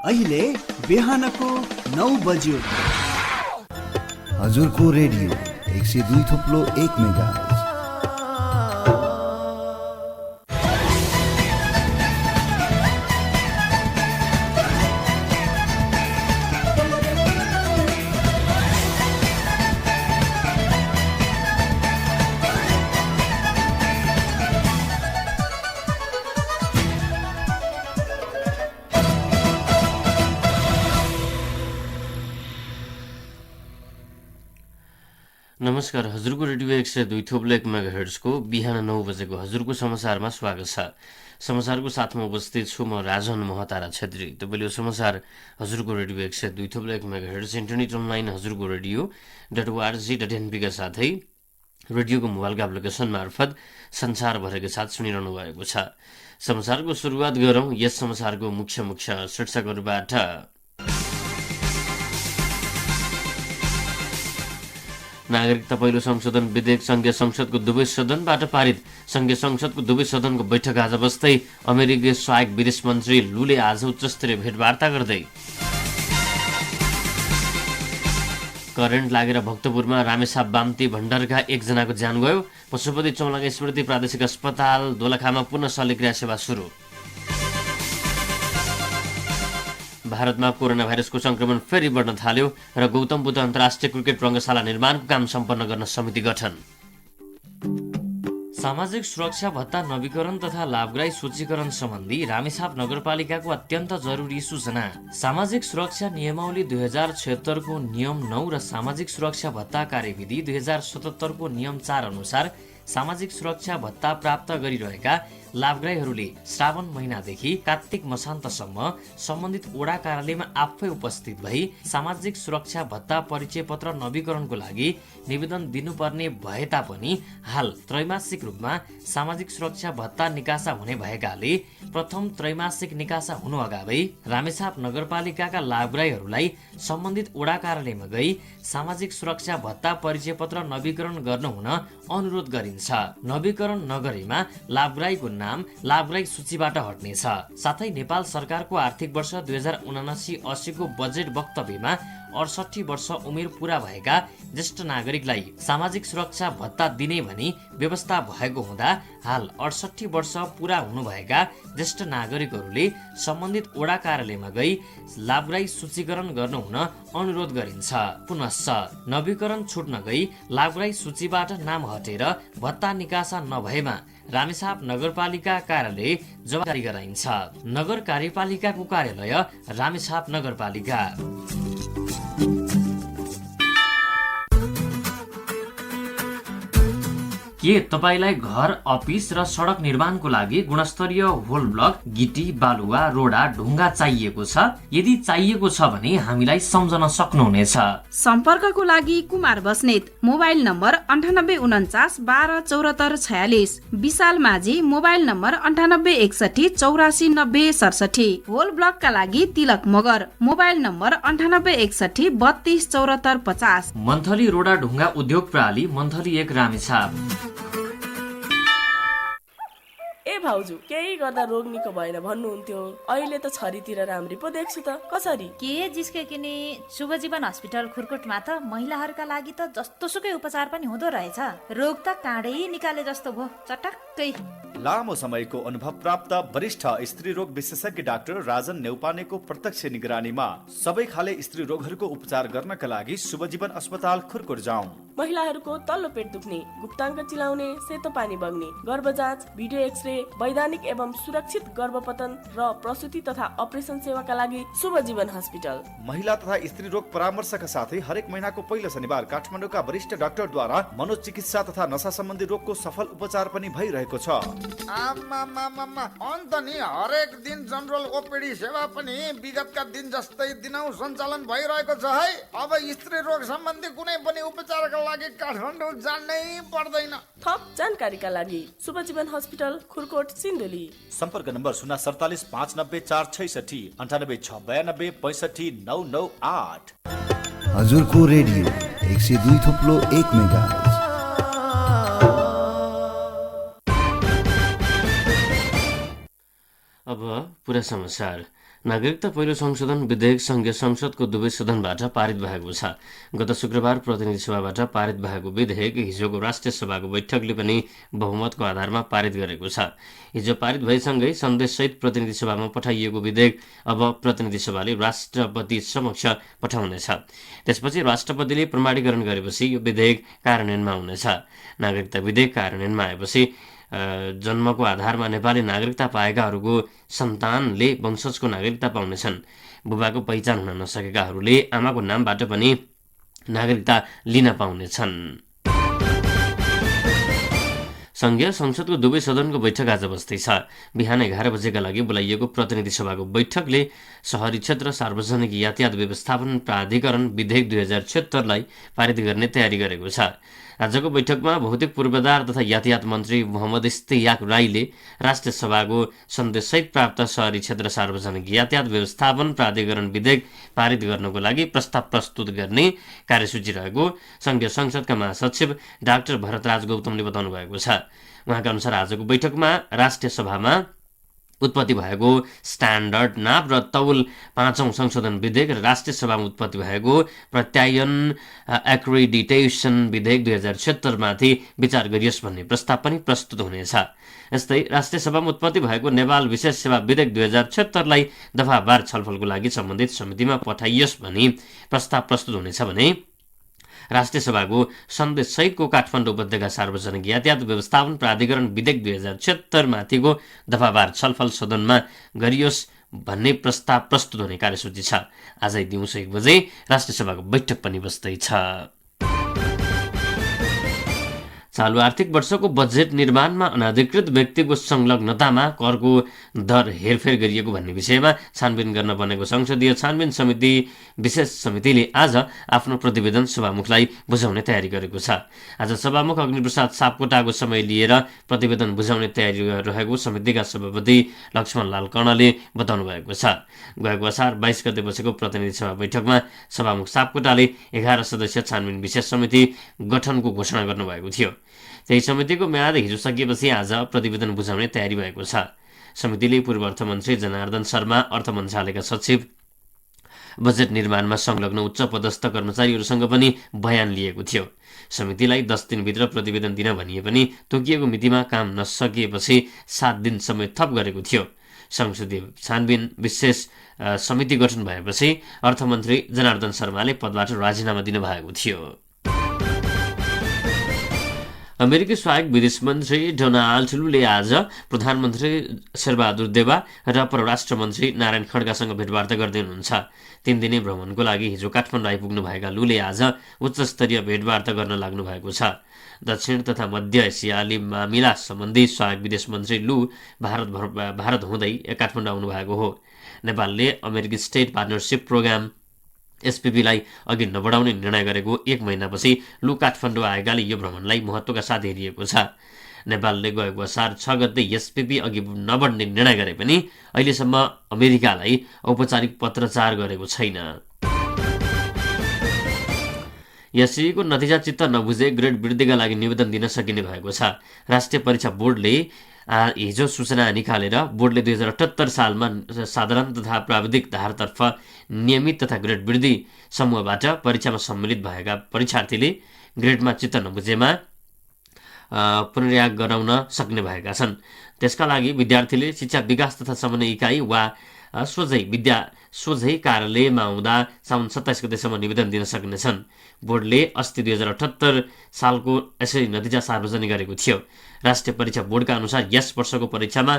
अहिले बिहानको 9 बज्यो। हजुरको रेडियो 102.1 मेगाहर्ज। नमस्कार, हजुरको रेडियो 102.1 मेगाहर्जको बिहान 9 बजेको हजुरको समाचारमा स्वागत छ। समाचारको साथमा उपस्थित छु म राजन महतारा छेत्री। तपाईँले समाचार हजुरको रेडियो 102.1 मेगाहर्ज, इन्टरनेट अनलाइन हजुरको रेडियो.org.np का साथै रेडियोको मोबाइलको एप्लिकेसन मार्फत संसारभरकै साथ सुनिरहनु भएको छ। समाचारको सुरुवात गरौँ यस समाचारको मुख्य शीर्षकहरूबाट। नागरिकता पहिलो संशोधन विधेयक संघीय संसदको दुवै सदनबाट पारित। संघीय संसदको दुवै सदनको बैठक आज बस्दै अमेरिकी सहायक विदेश मन्त्री लुले आज उच्चस्तरीय भेटवार्ता गर्दै। करेन्ट लागेर भक्तपुरमा रामेछाप बाम्ती भण्डारका एकजनाको ज्यान गयो। पशुपति चौलागा स्मृति प्रादेशिक अस्पताल दोलखामा पुनः शल्यक्रिया सेवा सुरु। भारतमा कोरोना भाइरसको संक्रमण फेरि बढ्न थाल्यो र गौतम बुद्ध अन्तर्राष्ट्रिय क्रिकेट रङ्गशाला निर्माणको काम सम्पन्न गर्न समिति गठन। सामाजिक सुरक्षा भत्ता नवीकरण तथा लाभग्राही सूचीकरण सम्बन्धी रामेछाप नगरपालिकाको अत्यन्त जरुरी सूचना। सामाजिक सुरक्षा नियमावली 2076 को नियम 9 र सामाजिक सुरक्षा भत्ता कार्यविधि 2077 को नियम 4 अनुसार सामाजिक सुरक्षा भत्ता प्राप्त गरिरहेका लाभग्राहीहरूले श्रावण महिनादेखि कार्तिक मसान्तसम्म सम्बन्धित वडा कार्यालयमा आफै उपस्थित भई सामाजिक सुरक्षा भत्ता परिचय पत्र नवीकरणको लागि निवेदन दिनुपर्ने भए तापनि हाल त्रैमासिक रूपमा सामाजिक सुरक्षा भत्ता निकासा हुने भएकाले प्रथम त्रैमासिक निकासा हुनु अगावै रामेछाप नगरपालिकाका लाभग्राहीहरूलाई सम्बन्धित वडा कार्यालयमा गई सामाजिक सुरक्षा भत्ता परिचय पत्र नवीकरण गर्नु हुन अनुरोध गरिन्छ। नवीकरण नगरेमा लाभग्राहीको नाम लाभग्राही सूचीबाट हट्नेछ। साथै नेपाल सरकारको आर्थिक वर्ष 2079-80 को बजेट वक्तव्यमा 68 वर्ष उमेर पूरा भएका ज्येष्ठ नागरिकलाई सामाजिक सुरक्षा भत्ता दिने भनी व्यवस्था भएको हुँदा हाल 68 वर्ष पूरा हुनुभएका ज्येष्ठ नागरिकहरूले सम्बन्धित वडा कार्यालयमा गई लाभग्राही सूचीकरण गर्नु हुन अनुरोध गरिन्छ। पुनश्च नवीकरण छुट्न गई लाभग्राही सूचीबाट नाम हटेर भत्ता निकासा नभएमा रामेछाप नगरपालिका कार्यालय जवाबदारी गराइन्छ। नगर कार्यपालिकाको कार्यालय रामेछाप नगरपालिका। के तपाईलाई घर, अफिस र सडक निर्माणको लागि गुणस्तरीय होल ब्लक, गिटी, बालुवा, रोडा, ढुङ्गा चाहिएको छ? यदि चाहिएको छ भने हामीलाई सम्झन सक्नुहुनेछ। सम्पर्कको लागि कुमार बस्नेत, मोबाइल नम्बर 9849 12 74 46, विशाल माझी, मोबाइल नम्बर 9861 84 90 67, होल ब्लकका लागि तिलक मगर, मोबाइल नम्बर 9861 32 74 50। मन्थली रोडा ढुङ्गा उद्योग प्रणाली, मन्थली 1 रामेछाप। ए भाउजू, केही गर्दा रोग निको भएन भन्नुहुन्थ्यो, अहिले त छरीतिर राम्री पो देख्छु त। कसरी के जिस्के किने शुभ जीवन हस्पिटल खुरकोटमा त महिलाहरूका लागि त जस्तो सुकै उपचार पनि हुँदो रहेछ। रोग त काँडै निकाले जस्तो भो, चटक्कै। लामो समयको अनुभव प्राप्त वरिष्ठ स्त्री रोग विशेषज्ञ डाक्टर राजन नेउपानेको प्रत्यक्ष निगरानीमा सबै खाले स्त्री रोगहरूको उपचार गर्नका लागि शुभजीवन अस्पताल खुरकोट जाउँ। महिलाहरूको तल्लो पेट दुख्ने, गुप्ताङ्ग चिलाउने, सेतो पानी बग्ने, गर्भ जाँच, भिडियो एक्सरे, वैधानिक एवं सुरक्षित गर्भपतन र प्रसुति तथा अपरेसन सेवाका लागि शुभजीवन हस्पिटल। महिला तथा स्त्री रोग परामर्शका साथै हरेक महिनाको पहिलो शनिबार काठमाडौँका वरिष्ठ डाक्टरद्वारा मनोचिकित्सा तथा नशा सम्बन्धी रोगको सफल उपचार पनि भइरहेको छ। अन्त नि हरेक दिन जनरल ओपीडी सेवा पनि विगतका दिन जस्तै दिनौ सञ्चालन भइरहेको छ है। अब स्त्री रोग सम्बन्धी कुनै पनि उपचारका लागि काठमाडौँ जान्नै पर्दैन। थप जानकारीका लागि शुभजीवन हस्पिटल खुरकोट सिन्धुली। सम्पर्क नम्बर 047 590 466 98 692 65 998। हजुरको रेडियो 102.1 मेगाहर्ज। अब पुरा समाचार। नागरिकता पहिलो संशोधन विधेयक सङ्घीय संसदको दुवै सदनबाट पारित भएको छ। गत शुक्रबार प्रतिनिधि सभाबाट पारित भएको विधेयक हिजोको राष्ट्रिय सभाको बैठकले पनि बहुमतको आधारमा पारित गरेको छ। हिजो पारित भएसँगै सन्देशसहित प्रतिनिधि सभामा पठाइएको विधेयक अब प्रतिनिधि सभाले राष्ट्रपति समक्ष पठाउनेछ। त्यसपछि राष्ट्रपतिले प्रमाणीकरण गरेपछि यो विधेयक कार्यान्वयनमा हुनेछ। नागरिकता विधेयक कार्यान्वयनमा आएपछि जन्मको आधारमा नेपाली नागरिकता पाएकाहरूको सन्तानले वंशजको नागरिकता पाउनेछन्। बुबाको पहिचान हुन नसकेकाहरूले आमाको नामबाट पनि नागरिकता लिन पाउनेछन्। सङ्घीय संसदको दुवै सदनको बैठक आज बस्दैछ। बिहान 11 बजेका लागि बोलाइएको प्रतिनिधि सभाको बैठकले सहरी क्षेत्र सार्वजनिक यातायात व्यवस्थापन प्राधिकरण विधेयक 2076लाई पारित गर्ने तयारी गरेको छ। आजको बैठकमा भौतिक पूर्वाधार तथा यातायात मन्त्री मोहम्मद इस्तियाक राईले राष्ट्रिय सभाको सन्देशसहित प्राप्त सहरी क्षेत्र सार्वजनिक यातायात व्यवस्थापन प्राधिकरण विधेयक पारित गर्नको लागि प्रस्ताव प्रस्तुत गर्ने कार्यसूची रहेको सङ्घीय संसदका महासचिव डाक्टर भरतराज गौतमले बताउनु भएको छ। उहाँका अनुसार आजको बैठकमा राष्ट्रिय सभामा उत्पत्ति भएको स्ट्यान्डर्ड नाप र तौल 5औं संशोधन विधेयक र राष्ट्रिय सभामा उत्पत्ति भएको प्रत्यायन एक्रेडिटेसन विधेयक 2076 माथि विचार गरियोस् भन्ने प्रस्ताव पनि प्रस्तुत हुनेछ। यस्तै राष्ट्रिय सभामा उत्पत्ति भएको नेपाल विशेष सेवा विधेयक 2076लाई दफावार छलफलको लागि सम्बन्धित समितिमा पठाइयोस् भनी प्रस्ताव प्रस्तुत हुनेछ भने राष्ट्रिय सभाको सन्देशसहितको काठमाडौँ उपत्यका सार्वजनिक यातायात व्यवस्थापन प्राधिकरण विधेयक 2076 माथिको दफावार छलफल सदनमा गरियोस् भन्ने प्रस्ताव प्रस्तुत हुने कार्यसूची छ। आजै दिउँसो 1 बजे राष्ट्रिय सभाको बैठक पनि बस्दैछ। चालु आर्थिक वर्षको बजेट निर्माणमा अनाधिकृत व्यक्तिको संलग्नतामा करको दर हेरफेर गरिएको भन्ने विषयमा छानबिन गर्न बनेको संसदीय छानबिन समिति विशेष समितिले आज आफ्नो प्रतिवेदन सभामुखलाई बुझाउने तयारी गरेको छ। आज सभामुख अग्निप्रसाद सापकोटाको समय लिएर प्रतिवेदन बुझाउने तयारी रहेको समितिका सभापति लक्ष्मणलाल कर्णले बताउनु भएको छ। गएको असार 22 गते बसेको प्रतिनिधि सभा बैठकमा सभामुख सापकोटाले 11 सदस्यीय छानबिन विशेष समिति गठनको घोषणा गर्नुभएको थियो। त्यही समितिको म्याद हिजो सकिएपछि आज प्रतिवेदन बुझाउने तयारी भएको छ। समितिले पूर्व अर्थमन्त्री जनार्दन शर्मा, अर्थ मन्त्रालयका सचिव, बजेट निर्माणमा संलग्न उच्च पदस्थ कर्मचारीहरूसँग पनि बयान लिएको थियो। समितिलाई 10 दिनभित्र प्रतिवेदन दिन भनिए पनि तोकिएको मितिमा काम नसकिएपछि 7 दिन समय थप गरेको थियो। संसदीय छानबिन विशेष समिति गठन भएपछि अर्थमन्त्री जनार्दन शर्माले पदबाट राजीनामा दिनुभएको थियो। अमेरिकी सहायक विदेश मन्त्री डोनाल्ड लुले आज प्रधानमन्त्री शेरबहादुर देवा र परराष्ट्र मन्त्री नारायण खड्गासँग भेटवार्ता गर्दै हुनुहुन्छ। 3 दिने भ्रमणको लागि हिजो काठमाडौँ आइपुग्नु भएका लुले आज उच्चस्तरीय भेटवार्ता गर्न लाग्नु भएको छ। दक्षिण तथा मध्य एसियाली मामिला सम्बन्धी सहायक विदेश मन्त्री लु भारत हुँदै काठमाडौँ आउनु भएको हो। नेपालले अमेरिकी स्टेट पार्टनरसिप प्रोग्राम एसपीपीलाई अघि नबढाउने निर्णय गरेको 1 महिनापछि लु काठमाडौँ आएकाले यो भ्रमणलाई महत्त्वका साथ हेरिएको छ। नेपालले गएको असार 6 गते एसपीपी अघि नबढ्ने निर्णय गरे पनि अहिलेसम्म अमेरिकालाई औपचारिक पत्रचार गरेको छैन। एससीईको नतिजा चित्त नबुझे ग्रेड वृद्धिका लागि निवेदन दिन सकिने भएको छ। राष्ट्रिय परीक्षा बोर्डले हिजो सूचना निकालेर बोर्डले 2078 सालमा साधारण तथा प्राविधिक धारतर्फ नियमित तथा ग्रेड वृद्धि समूहबाट परीक्षामा सम्मिलित भएका परीक्षार्थीले ग्रेडमा चित्त नबुझेमा पुनर्याग गराउन सक्ने भएका छन्। त्यसका लागि विद्यार्थीले शिक्षा विकास तथा समन्वय इकाइ वा सोझै कार्यालयमा आउँदा साउन 27 गतेसम्म निवेदन दिन सक्नेछन्। बोर्डले अस्ति 2078 सालको यसरी नतिजा सार्वजनिक गरेको थियो। राष्ट्रिय परीक्षा बोर्डका अनुसार यस वर्षको परीक्षामा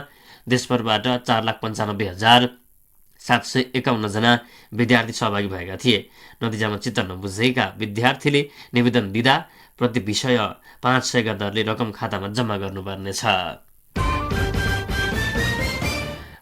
देशभरबाट 4,95,751 जना विद्यार्थी सहभागी भएका थिए। नतिजामा चित्त नबुझेका विद्यार्थीले निवेदन दिँदा प्रति विषय 500 का दरले रकम खातामा जम्मा गर्नुपर्नेछ।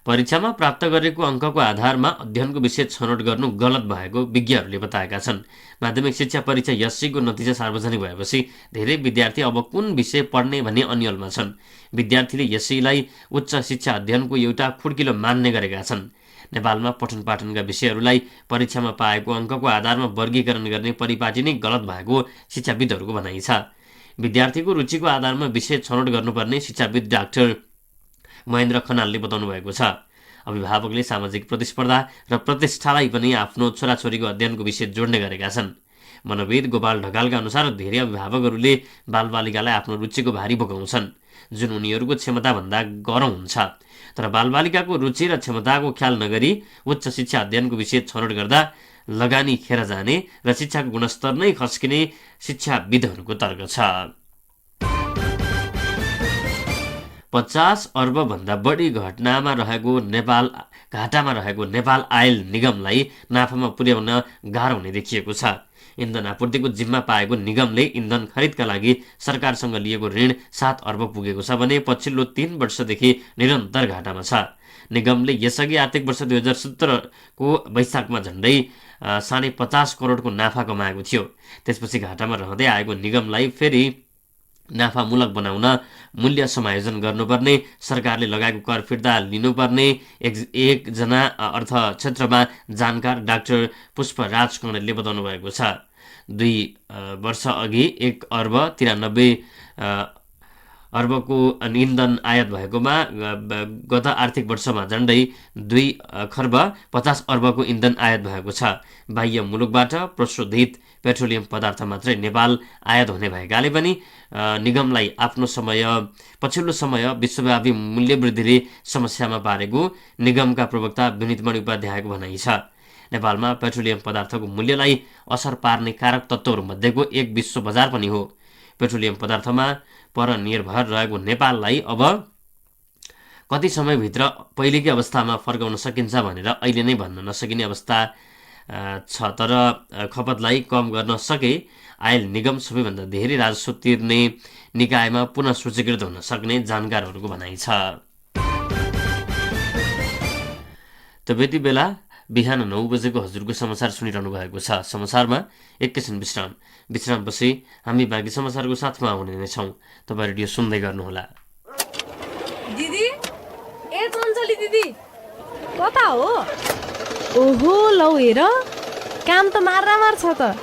परीक्षामा प्राप्त गरेको अङ्कको आधारमा अध्ययनको विषय छनौट गर्नु गलत भएको विज्ञहरूले बताएका छन्। माध्यमिक शिक्षा परीक्षा एससीईको नतिजा सार्वजनिक भएपछि धेरै विद्यार्थी अब कुन विषय पढ्ने भन्ने अन्यलमा छन्। विद्यार्थीले एससीईलाई उच्च शिक्षा अध्ययनको एउटा खुड्किलो मान्ने गरेका छन्। नेपालमा पठन पाठनका विषयहरूलाई परीक्षामा पाएको अङ्कको आधारमा वर्गीकरण गर्ने परिपाटी नै गलत भएको शिक्षाविदहरूको भनाइ छ। विद्यार्थीको रुचिको आधारमा विषय छनौट गर्नुपर्ने शिक्षाविद डाक्टर महेन्द्र खनालले बताउनु भएको छ। अभिभावकले सामाजिक प्रतिस्पर्धा र प्रतिष्ठालाई पनि आफ्नो छोराछोरीको अध्ययनको विषय जोड्ने गरेका छन्। मनोविद गोपाल ढकालका अनुसार धेरै अभिभावकहरूले बालबालिकालाई आफ्नो रुचिको भारी बोकाउँछन्, जुन उनीहरूको क्षमताभन्दा गह्रो हुन्छ। तर बालबालिकाको रुचि र क्षमताको ख्याल नगरी उच्च शिक्षा अध्ययनको विषय छनौट गर्दा लगानी खेर जाने र शिक्षाको गुणस्तर नै खस्किने शिक्षाविदहरूको तर्क छ। 50 अर्ब भन्दा बढी घाटामा रहेको नेपाल आयल निगमलाई नाफामा पुर्याउन गाह्रो हुने देखिएको छ। इन्धन आपूर्तिको जिम्मा पाएको निगमले इन्धन खरिदका लागि सरकारसँग लिएको ऋण 7 अर्ब पुगेको छ भने पछिल्लो 3 वर्षदेखि निरन्तर घाटामा छ। निगमले यसअघि आर्थिक वर्ष 2017 को वैशाखमा झण्डै 50.5 करोडको नाफा कमाएको थियो। त्यसपछि घाटामा रहँदै आएको निगमलाई फेरि नाफामूलक बनाउन मूल्य समायोजन गर्नुपर्ने, सरकारले लगाएको कर फिर्ता लिनुपर्ने एकजना अर्थ क्षेत्रमा जानकार डाक्टर पुष्पराज कणेलले बताउनु भएको छ। 2 वर्ष अघि 1 अर्ब 93 अर्बको इन्धन आयात भएकोमा गत आर्थिक वर्षमा झण्डै 2 खर्ब 50 अर्बको इन्धन आयात भएको छ। बाह्य मुलुकबाट प्रशोधित पेट्रोलियम पदार्थ मात्रै नेपाल आयात हुने भएकाले पनि निगमलाई पछिल्लो समय विश्वव्यापी मूल्यवृद्धिले समस्यामा पारेको निगमका प्रवक्ता विनितमणि उपाध्यायको भनाइ छ। नेपालमा पेट्रोलियम पदार्थको मूल्यलाई असर पार्ने कारक तत्त्वहरूमध्येको एक विश्व बजार पनि हो। पेट्रोलियम पदार्थमा परनिर्भर रहेको नेपाललाई अब कति समयभित्र पहिलेकै अवस्थामा फर्काउन सकिन्छ भनेर अहिले नै भन्न नसकिने अवस्था छ। तर खपतलाई कम गर्न सके आयल निगम सबैभन्दा धेरै राजस्व तिर्ने निकायमा पुनः सूचीकृत हुन सक्ने जानकारहरूको भनाइ छ। त यति बेला बिहान 9 बजेको हजुरको समाचार सुनिरहनु भएको छ। समाचारमा एकैछिन विश्रामपछि हामी बाँकी समाचारको साथमा आउने नै छौँ। तपाईँ रेडियो सुन्दै गर्नुहोला। दिदी ए चञ्चली दिदी कता हो? ओहो लौ हेर काम त मार छ त।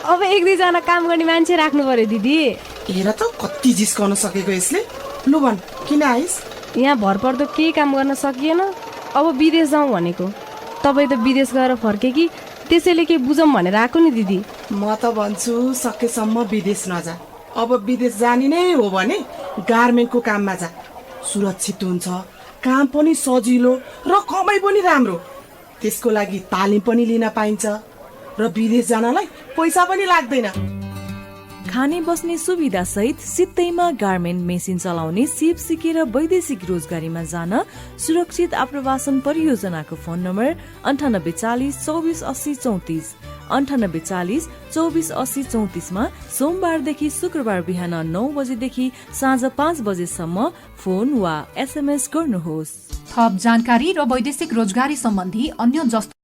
अब 1-2 काम गर्ने मान्छे राख्नु पर्यो दिदी। हेर त कति जिस्काउन सकेको यसले। लु भन किन आइस? यहाँ भरपर्दो केही काम गर्न सकिएन, अब विदेश जाउँ भनेको। तपाईँ त विदेश गएर फर्के कि त्यसैले के बुझौँ भनेर आएको नि दिदी। म त भन्छु सकेसम्म विदेश नजा। अब विदेश जाने नै हो भने गार्मेन्टको काममा जा। सुरक्षित हुन्छ, काम पनि सजिलो र कमाइ पनि राम्रो। त्यसको लागि तालिम पनि लिन पाइन्छ र विदेश जानलाई पैसा पनि लाग्दैन। खाने बस्ने सुविधा सहित सित्तैमा गार्मेन्ट मेसिन चलाउने सिप सिकेर वैदेशिक रोजगारीमा जान सुरक्षित आप्रवासन परियोजनाको फोन नम्बर 9840 24 80 34 9840 24 80 34 मा सोमबारदेखि शुक्रबार बिहान 9 बजेदेखि साँझ 5 बजेसम्म फोन वा SMS गर्नुहोस्। थप जानकारी र वैदेशिक रोजगारी सम्बन्धी अन्य जस्तो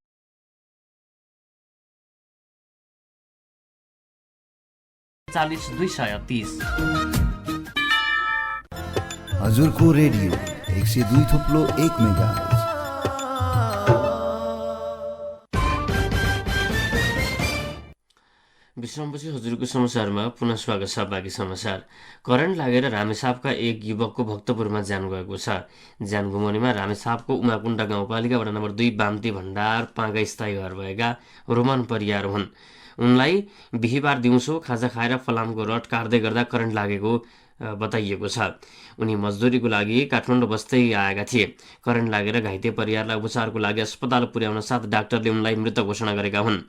हजुरको रेडियो 102.1 मेगाहर्ज। विश्रामपछि हजुरको समाचारमा पुनः स्वागत छ। बाँकी समाचार। करेन्ट लागेर रामेछापका एक युवकको भक्तपुरमा ज्यान गएको छ। ज्यान गुमाउनेमा रामेछापको उमाकुण्डा गाउँपालिका वडा नम्बर 2 बाम्ती भण्डार पाँगा स्थायी घर भएका रोमन परियार हुन्। उनलाई बिहिबार दिउँसो खाजा खाएर फलामको रड काट्दै गर्दा करेन्ट लागेको बताइएको छ। उनी मजदुरीको लागि काठमाडौँ बस्दै आएका थिए। करेन्ट लागेर घाइते परियारलाई उपचारको लागि अस्पताल पुर्याउन साथ डाक्टरले उनलाई मृत घोषणा गरेका हुन्।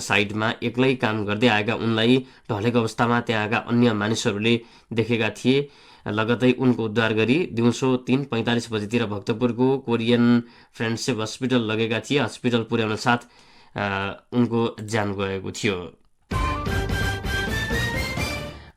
साइडमा एक्लै काम गर्दै आएका उनलाई ढलेको अवस्थामा त्यहाँका अन्य मानिसहरूले देखेका थिए। लगतै उनको उद्धार गरी दिउँसो 3:45 बजेतिर भक्तपुरको कोरियन फ्रेन्डसिप हस्पिटल लगेका थिए। हस्पिटल पुर्याउन साथ उनको ज्यान गएको थियो।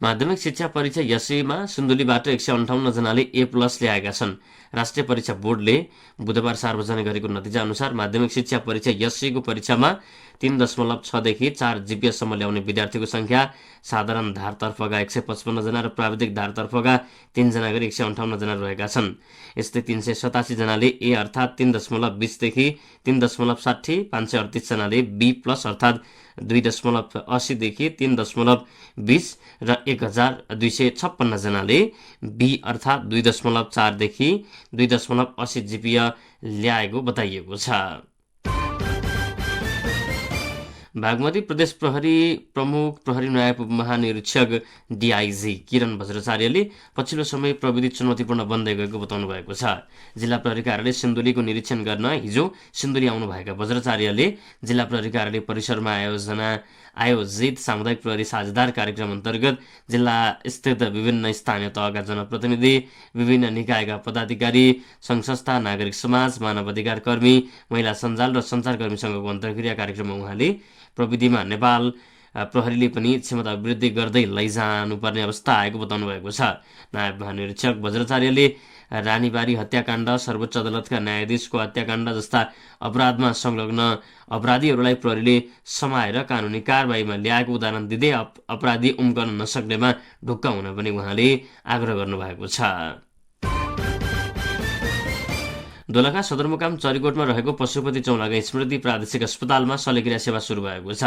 माध्यमिक शिक्षा परीक्षा यसैमा सिन्धुलीबाट 158 जनाले A+ ल्याएका छन्। राष्ट्रिय परीक्षा बोर्डले बुधबार सार्वजनिक गरेको नतिजा अनुसार माध्यमिक शिक्षा परीक्षा यसैको परीक्षामा 3.6 देखि 4 GPA सम्म ल्याउने विद्यार्थीको संख्या साधारण धारतर्फका 155 जना र प्राविधिक धारतर्फका 3 जना गरी 158 जना रहेका छन्। यस्तै 387 जनाले A अर्थात् 3.20 देखि 3.60, 538 जनाले B+ अर्थात् 2.80 देखि 3.20 र 1256 जनाले बी अर्थात् 2.4 देखि 2.80 जीपीए ल्याएको बताइएको छ। बागमती प्रदेश प्रहरी प्रमुख प्रहरी नायब महानिरीक्षक डीआईजी किरण भज्राचार्यले पछिल्लो समय प्रविधि चुनौतीपूर्ण बन्दै गएको बताउनु भएको छ। जिल्ला प्रहरी कार्यालय सिन्धुलीको निरीक्षण गर्न हिजो सिन्धुली आउनुभएका भज्राचार्यले जिल्ला प्रहरी कार्यालय परिसरमा आयोजित सामुदायिक प्रहरी साझेदार कार्यक्रम अन्तर्गत जिल्ला स्थित विभिन्न स्थानीय तहका जनप्रतिनिधि, विभिन्न निकायका पदाधिकारी, सङ्घ संस्था, नागरिक समाज, मानव अधिकार कर्मी, महिला सञ्जाल र सञ्चारकर्मीसँगको अन्तर्क्रिया कार्यक्रममा उहाँले प्रविधिमा नेपाल प्रहरीले पनि क्षमता वृद्धि गर्दै लैजानुपर्ने अवस्था आएको बताउनु भएको छ। नायब महानिरीक्षक भज्राचार्यले रानीबारी हत्याकाण्ड, सर्वोच्च अदालतका न्यायाधीशको हत्याकाण्ड जस्ता अपराधमा संलग्न अपराधीहरूलाई प्रहरीले समाएर कानुनी कारबाहीमा ल्याएको उदाहरण दिँदै अपराधी उम्कन नसक्नेमा ढुक्क हुन पनि उहाँले आग्रह गर्नुभएको छ। दोलखा सदरमुकाम चरीकोटमा रहेको पशुपति चौलागाई स्मृति प्रादेशिक अस्पतालमा शल्यक्रिया सेवा सुरु भएको छ।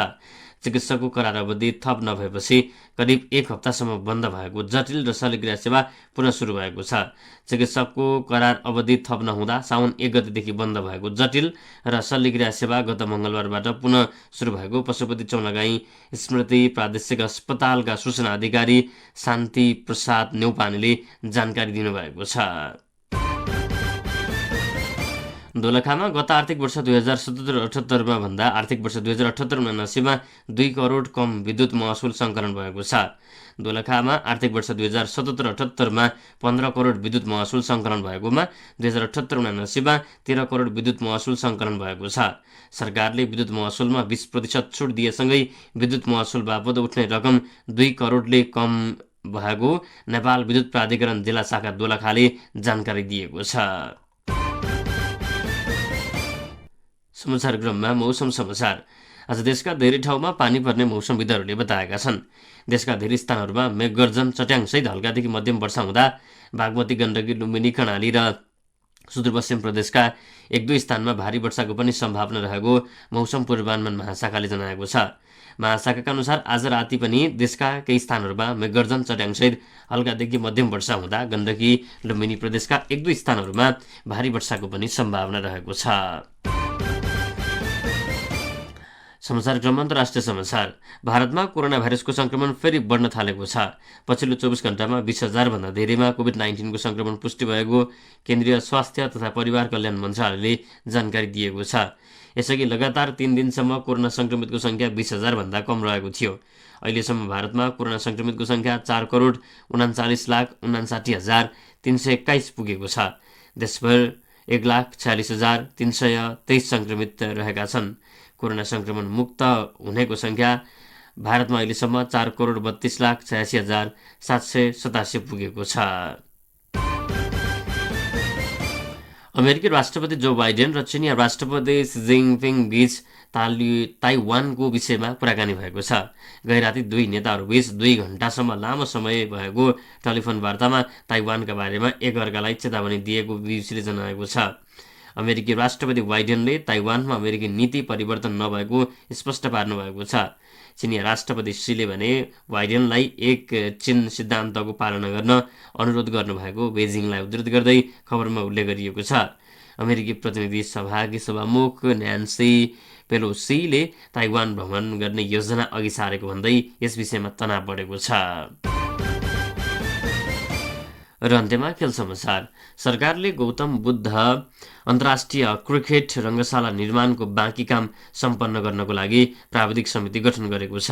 चिकित्सकको करार अवधि थप नभएपछि करिब 1 हप्तासम्म बन्द भएको जटिल र शल्यक्रिया सेवा पुनः सुरु भएको छ। चिकित्सकको करार अवधि थप नहुँदा साउन 1 गतेदेखि बन्द भएको जटिल र शल्यक्रिया सेवा गत मङ्गलबारबाट पुनः सुरु भएको पशुपति चौलागाई स्मृति प्रादेशिक अस्पतालका सूचना अधिकारी शान्ति प्रसाद नेउपानेले जानकारी दिनुभएको छ। दोलखामा गत आर्थिक वर्ष 2077-78 भन्दा आर्थिक वर्ष 2078-79 2 करोड कम विद्युत महसुल सङ्कलन भएको छ। दोलखामा आर्थिक वर्ष 2077-78 15 करोड विद्युत महसुल सङ्कलन भएकोमा 2078-79 13 करोड विद्युत महसुल सङ्कलन भएको छ। सरकारले विद्युत महसुलमा 20% छुट दिएसँगै विद्युत महसुल बापत उठ्ने रकम 2 करोडले कम भएको नेपाल विद्युत प्राधिकरण जिल्ला शाखा दोलखाले जानकारी दिएको छ। समाचार क्रममा मौसम समाचार। आज देशका धेरै ठाउँमा पानी पर्ने मौसमविदहरूले बताएका छन्। देशका धेरै स्थानहरूमा मेघगर्जन चट्याङसहित हल्कादेखि मध्यम वर्षा हुँदा बागमती, गण्डकी, लुम्बिनी, कर्णाली र सुदूरपश्चिम प्रदेशका 1-2 स्थानमा भारी वर्षाको पनि सम्भावना रहेको मौसम पूर्वानुमान महाशाखाले जनाएको छ। महाशाखाका अनुसार आज राति पनि देशका केही स्थानहरूमा मेघगर्जन चट्याङसहित हल्कादेखि मध्यम वर्षा हुँदा गण्डकी, लुम्बिनी प्रदेशका 1-2 स्थानहरूमा भारी वर्षाको पनि सम्भावना रहेको छ। समाचार क्रम अन्तर्राष्ट्रिय समाचार। भारतमा कोरोना भाइरसको संक्रमण फेरि बढ्न थालेको छ। पछिल्लो 24 घण्टामा 20,000 भन्दा धेरैमा कोभिड-19 को संक्रमण पुष्टि भएको केन्द्रीय स्वास्थ्य तथा परिवार कल्याण मन्त्रालयले जानकारी दिएको छ। यसअघि लगातार 3 दिनसम्म कोरोना संक्रमितको संख्या 20,000 भन्दा कम रहेको थियो। अहिलेसम्म भारतमा कोरोना संक्रमितको संख्या 4 करोड 39,59,321 पुगेको छ। देशभर 1,46,323 संक्रमित रहेका छन्। कोरोना संक्रमण मुक्त हुनेको संख्या भारतमा अहिलेसम्म 4 करोड 32,86,787 पुगेको छ। अमेरिकी राष्ट्रपति जो बाइडेन र चिनिया राष्ट्रपति सी जिनपिङ बीच ताइवानको विषयमा कुराकानी भएको छ। गैराती दुई नेताहरूबीच 2 घण्टासम्म लामो समय भएको टेलिफोन वार्तामा ताइवानका बारेमा एकअर्कालाई चेतावनी दिएको बीबीसीले जनाएको छ। अमेरिकी राष्ट्रपति बाइडेनले ताइवानमा अमेरिकी नीति परिवर्तन नभएको स्पष्ट पार्नु भएको छ। चिनिया राष्ट्रपति सीले भने बाइडेनलाई एक चीन सिद्धान्तको पालना गर्न अनुरोध गर्नुभएको बेजिङलाई उद्धृत गर्दै खबरमा उल्लेख गरिएको छ। अमेरिकी प्रतिनिधि सभाकी सभामुख न्यान्सी पेलोसीले ताइवान भ्रमण गर्ने योजना अघि सारेको भन्दै यस विषयमा तनाव बढेको छ। र अन्त्यमा खेल समाचार। सरकारले गौतम बुद्ध अन्तर्राष्ट्रिय क्रिकेट रङ्गशाला निर्माणको बाँकी काम सम्पन्न गर्नको लागि प्राविधिक समिति गठन गरेको छ।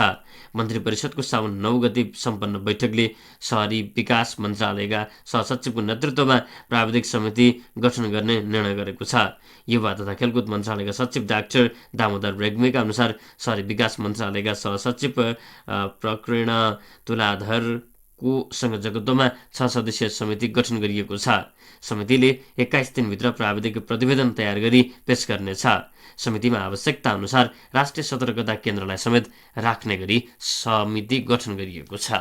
मन्त्री परिषदको साउन 9 गते सम्पन्न बैठकले शहरी विकास मन्त्रालयका सहसचिवको नेतृत्वमा प्राविधिक समिति गठन गर्ने निर्णय गरेको छ। युवा तथा खेलकुद मन्त्रालयका सचिव डाक्टर दामोदर रेग्मीका अनुसार शहरी विकास मन्त्रालयका सहसचिव प्रकीर्ण तुलाधर को संयोजकत्वमा 6 सदस्यीय समिति गठन गरिएको छ। समितिले 21 दिनभित्र प्राविधिक प्रतिवेदन तयार गरी पेश गर्नेछ। समितिमा आवश्यकता अनुसार राष्ट्रिय सतर्कता केन्द्रलाई समेत राख्ने गरी समिति गठन गरिएको छ।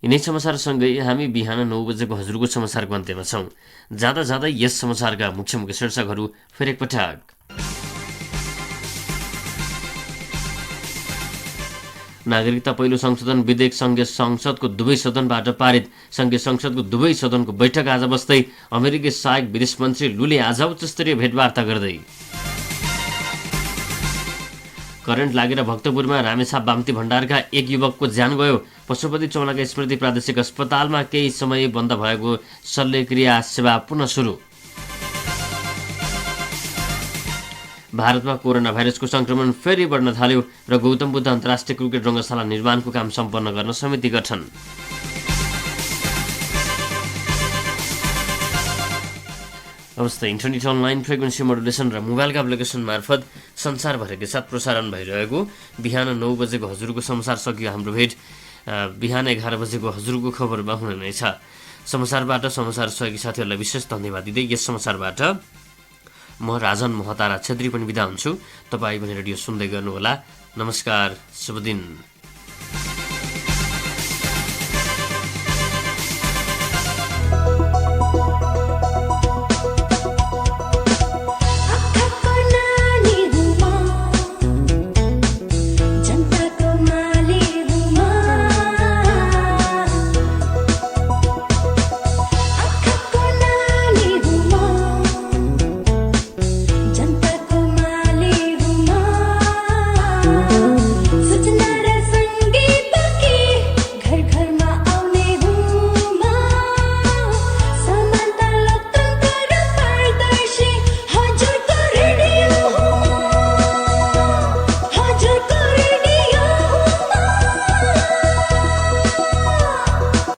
यिनै समाचारसँगै हामी बिहान 9 बजेको हजुरको समाचारको अन्त्यमा छौँ। जाँदा जाँदै यस समाचारका मुख्य मुख्य शीर्षकहरू फेरि एकपटक। नागरिकता पहिलो संशोधन विधेयक संघीय संसदको दुवै सदनबाट पारित। संघीय संसदको दुवै सदनको बैठक आज बस्दै अमेरिकी सहायक विदेश मन्त्री लुले आज उच्चस्तरीय भेटवार्ता गर्दै। करेन्ट लागेर भक्तपुरमा रामेछाप बाम्ती भण्डारका एक युवकको ज्यान गयो। पशुपति चौलाका स्मृति प्रादेशिक अस्पतालमा केही समय बन्द भएको शल्यक्रिया सेवा पुनः सुरु। भारतमा कोरोना भाइरसको संक्रमण फेरि बढ्न थाल्यो र गौतम बुद्ध अन्तर्राष्ट्रिय क्रिकेट रङ्गशाला निर्माणको काम सम्पन्न गर्न समिति गठन। अवस्था इन्टरनेट अनलाइन फ्रिक्वेन्सी मोडुलेसन र मोबाइलका एप्लिकेसन मार्फत संसारभरिकै साथ प्रसारण भइरहेको बिहान 9 बजेको हजुरको समाचार सकियो। हाम्रो भेट बिहान 11 बजेको हजुरको खबरमा हुने नै छ। समाचारबाट समाचार सहयोगी साथीहरूलाई विशेष धन्यवाद दिँदै यस समाचारबाट म राजन महतारा छेत्री पनि बिदा हुन्छु। तपाईँ पनि रेडियो सुन्दै गर्नुहोला। नमस्कार, शुभ दिन।